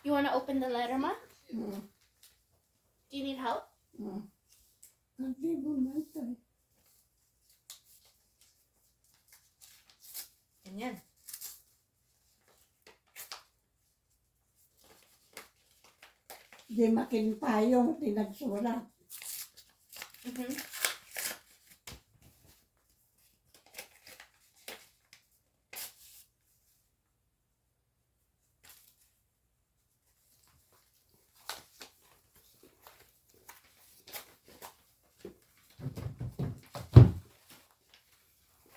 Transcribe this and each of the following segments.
You want to open the letter, Ma? Mm. Do you need help? Hindi mo ito. Ganyan. Di makinpayong tinagsulat. Mm-hmm.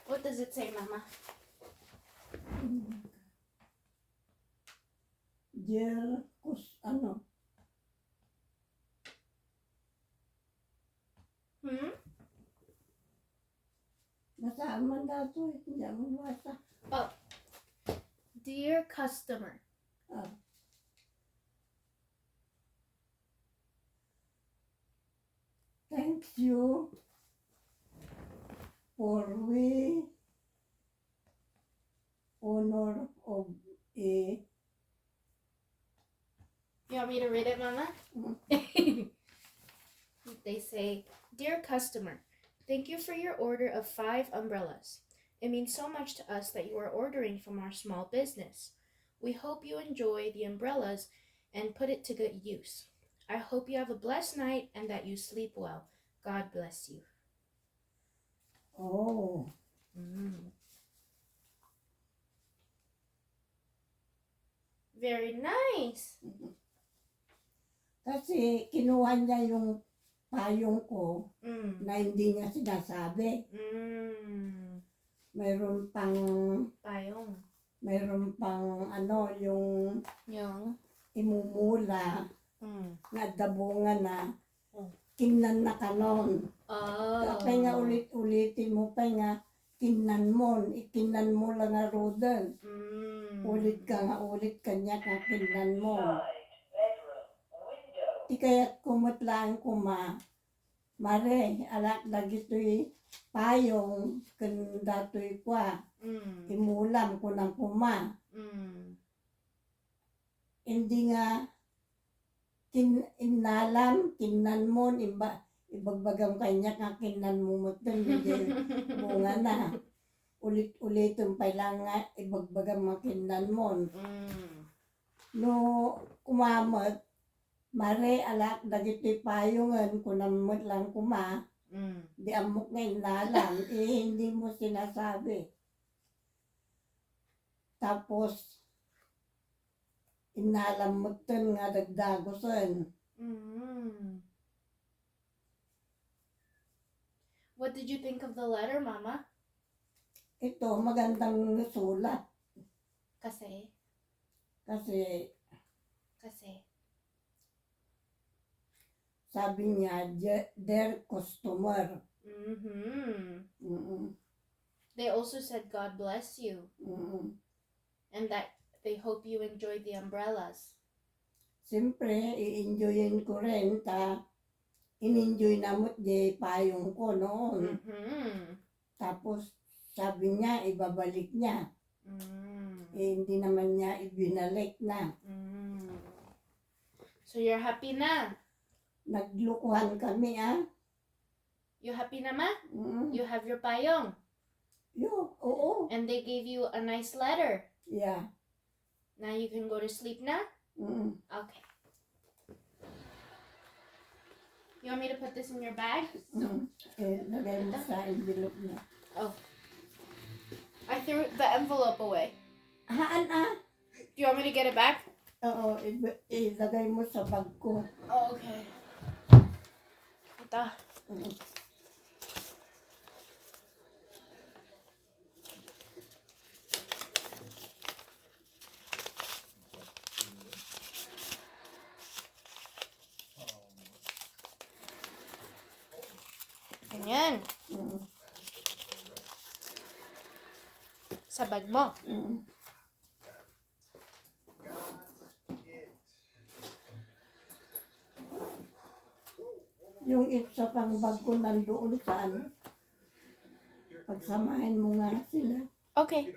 What does it say, Mama? Dear, ano? Nasaan man dato eh. Hindi mo basa. Oh. Dear customer. Thank you for we honor of a You want me to read it, Mama? They say, Dear customer, thank you for your order of 5 umbrellas. It means so much to us that you are ordering from our small business. We hope you enjoy the umbrellas and put it to good use. I hope you have a blessed night and that you sleep well. God bless you. oh. Very nice. Kasi kinuha niya yung payong ko na hindi niya sinasabi. Mayroon pang Payong. mayroon pang ano yung imumula na dabungan na kinan na kanon. Kaya nga ulit-ulitin mo pa nga kinan mo lang nga rodel. Ulit ka niya ka kinan mo. Di kaya't kumutlaan ko mare, alak lagi to'y payong, kan dato'y kwa, imulam ko ng kuma. Hindi nga, inalam, kinan mo, ibagbagang kanya ka kinan mo mo ito, hindi bunga na. Ulit-ulitin pa lang nga, ibagbagang makinan mo. No, kumamot, mare alak dagiti payungan kunamot lang kuma di amok nga inalam hindi mo sinasabi tapos inalam mo ten nga dagdagosan. What did you think of the letter, Mama? Ito magandang sulat Kasi sabi niya, their customer. They also said God bless you. And that they hope you enjoy the umbrellas. Siyempre, i-enjoyin ko rin in-enjoy namot di payong ko noon. Tapos sabi niya, ibabalik niya. Hindi naman niya ibinalik na. So you're happy na? Naglukuhan kami You happy na, Ma? You have your payong? Oo. And they gave you a nice letter? Yeah. Now you can go to sleep na? Okay. You want me to put this in your bag? Lagay mo sa envelope niya. Oh. I threw the envelope away. Haan Do you want me to get it back? Oo, ilagay mo sa bag ko. Oh, okay. Ito. Ganyan. Sa bag mo. Yung isa pang bag ko nandoon saan. Pagsamahin mo nga sila. Okay.